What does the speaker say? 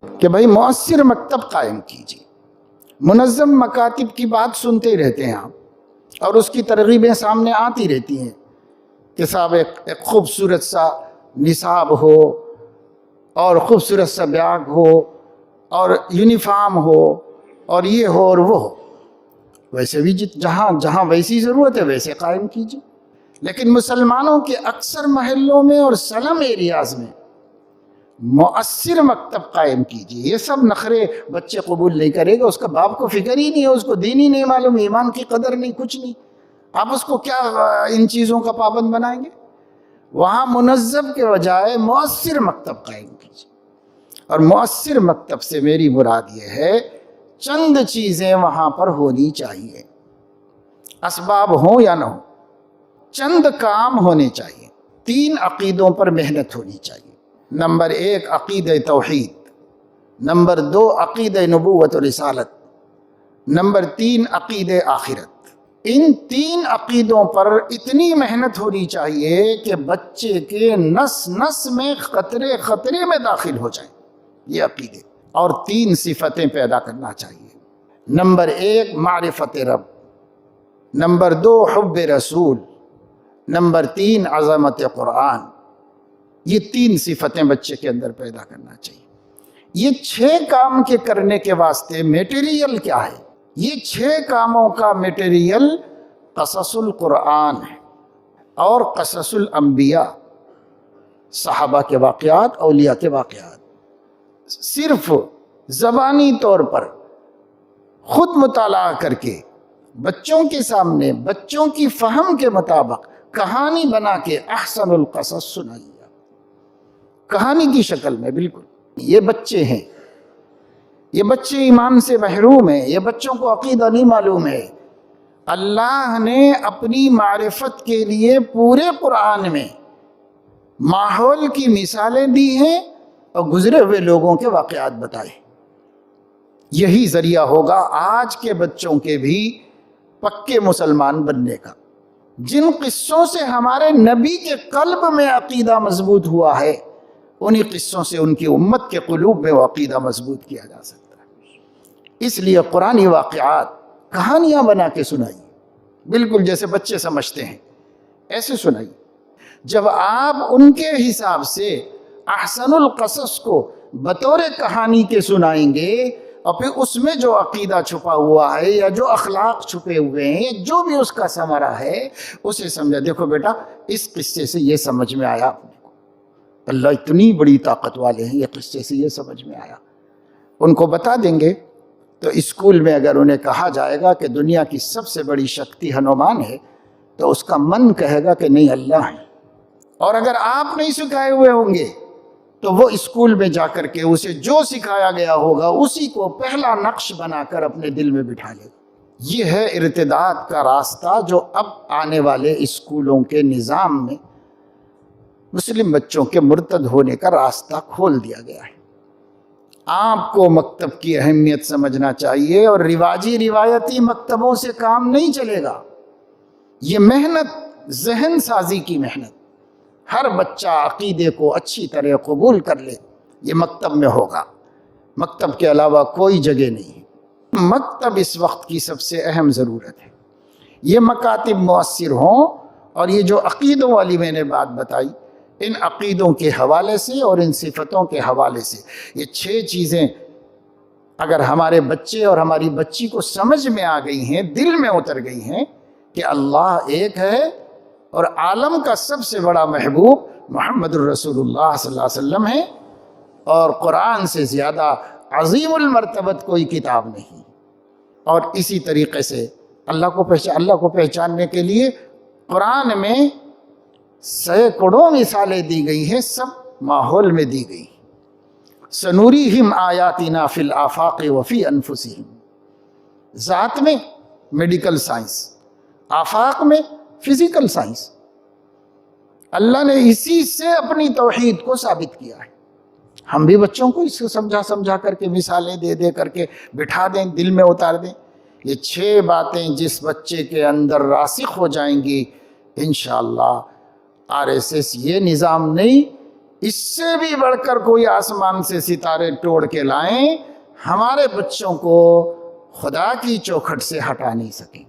کہ بھائی مؤثر مکتب قائم کیجیے. منظم مکاتب کی بات سنتے ہی رہتے ہیں آپ، اور اس کی ترغیبیں سامنے آتی رہتی ہیں کہ صاحب ایک خوبصورت سا نصاب ہو، اور خوبصورت سا بیاگ ہو، اور یونیفارم ہو، اور یہ ہو اور وہ ہو. ویسے بھی جہاں جہاں ویسی ضرورت ہے ویسے قائم کیجیے. لیکن مسلمانوں کے اکثر محلوں میں اور سلم ایریاز میں مؤثر مکتب قائم کیجیے. یہ سب نخرے بچے قبول نہیں کرے گا. اس کا باپ کو فکر ہی نہیں ہے، اس کو دین ہی نہیں معلوم، ایمان کی قدر نہیں، کچھ نہیں. آپ اس کو کیا ان چیزوں کا پابند بنائیں گے؟ وہاں منظم کے بجائے مؤثر مکتب قائم کیجیے. اور مؤثر مکتب سے میری مراد یہ ہے چند چیزیں وہاں پر ہونی چاہیے، اسباب ہوں یا نہ ہوں، چند کام ہونے چاہیے. 3 عقیدوں پر محنت ہونی چاہیے. نمبر 1 عقیدہ توحید، نمبر 2 عقیدہ نبوت و رسالت، نمبر 3 عقیدہ آخرت. ان 3 عقیدوں پر اتنی محنت ہونی چاہیے کہ بچے کے نس نس میں خطرے خطرے میں داخل ہو جائیں یہ عقیدے. اور 3 صفتیں پیدا کرنا چاہیے. نمبر 1 معرفت رب، نمبر 2 حب رسول، نمبر 3 عظمت قرآن. یہ 3 صفتیں بچے کے اندر پیدا کرنا چاہیے. یہ 6 کام کے کرنے کے واسطے میٹیریل کیا ہے؟ یہ 6 کاموں کا میٹیریل قصص القرآن ہے اور قصص الانبیاء، صحابہ کے واقعات، اولیاء کے واقعات. صرف زبانی طور پر خود مطالعہ کر کے بچوں کے سامنے بچوں کی فہم کے مطابق کہانی بنا کے احسن القصص سنائیے، کہانی کی شکل میں. بالکل یہ بچے ہیں، یہ بچے ایمان سے محروم ہیں، یہ بچوں کو عقیدہ نہیں معلوم ہے. اللہ نے اپنی معرفت کے لیے پورے قرآن میں ماحول کی مثالیں دی ہیں اور گزرے ہوئے لوگوں کے واقعات بتائے. یہی ذریعہ ہوگا آج کے بچوں کے بھی پکے مسلمان بننے کا. جن قصوں سے ہمارے نبی کے قلب میں عقیدہ مضبوط ہوا ہے، انہی قصوں سے ان کی امت کے قلوب میں وہ عقیدہ مضبوط کیا جا سکتا ہے. اس لیے قرآنی واقعات کہانیاں بنا کے سنائیے، بالکل جیسے بچے سمجھتے ہیں ایسے سنائیے. جب آپ ان کے حساب سے احسن القصص کو بطور کہانی کے سنائیں گے، اور پھر اس میں جو عقیدہ چھپا ہوا ہے یا جو اخلاق چھپے ہوئے ہیں، جو بھی اس کا ثمرہ ہے، اسے سمجھا. دیکھو بیٹا اس قصے سے یہ سمجھ میں آیا، اللہ اتنی بڑی طاقت والے ہیں، یہ قصے سے یہ سمجھ میں آیا. ان کو بتا دیں گے تو اسکول میں اگر انہیں کہا جائے گا کہ دنیا کی سب سے بڑی شکتی ہنومان ہے، تو اس کا من کہے گا کہ نہیں اللہ ہے. اور اگر آپ نہیں سکھائے ہوئے ہوں گے تو وہ اسکول میں جا کر کے اسے جو سکھایا گیا ہوگا اسی کو پہلا نقش بنا کر اپنے دل میں بٹھا لے گا. یہ ہے ارتداد کا راستہ جو اب آنے والے اسکولوں کے نظام میں مسلم بچوں کے مرتد ہونے کا راستہ کھول دیا گیا ہے. آپ کو مکتب کی اہمیت سمجھنا چاہیے، اور رواجی روایتی مکتبوں سے کام نہیں چلے گا. یہ محنت ذہن سازی کی محنت، ہر بچہ عقیدے کو اچھی طرح قبول کر لے، یہ مکتب میں ہوگا. مکتب کے علاوہ کوئی جگہ نہیں ہے. مکتب اس وقت کی سب سے اہم ضرورت ہے. یہ مکاتب مؤثر ہوں، اور یہ جو عقیدوں والی میں نے بات بتائی، ان عقیدوں کے حوالے سے اور ان صفتوں کے حوالے سے یہ 6 چیزیں اگر ہمارے بچے اور ہماری بچی کو سمجھ میں آ گئی ہیں، دل میں اتر گئی ہیں کہ اللہ ایک ہے، اور عالم کا سب سے بڑا محبوب محمد الرسول اللہ صلی اللہ علیہ وسلم ہے، اور قرآن سے زیادہ عظیم المرتبت کوئی کتاب نہیں. اور اسی طریقے سے اللہ کو پہچاننے کے لیے قرآن میں سینکڑوں مثالیں دی گئی ہیں، سب ماحول میں دی گئی. سنوریہم آیاتنا فی الآفاق وفی انفسہم، ذات میں میڈیکل سائنس، آفاق میں فزیکل سائنس. اللہ نے اسی سے اپنی توحید کو ثابت کیا ہے. ہم بھی بچوں کو اس کو سمجھا کر کے مثالیں دے کر کے بٹھا دیں، دل میں اتار دیں. یہ 6 باتیں جس بچے کے اندر راسخ ہو جائیں گی، انشاءاللہ RSS یہ نظام نہیں اس سے بھی بڑھ کر کوئی آسمان سے ستارے توڑ کے لائیں، ہمارے بچوں کو خدا کی چوکھٹ سے ہٹا نہیں سکیں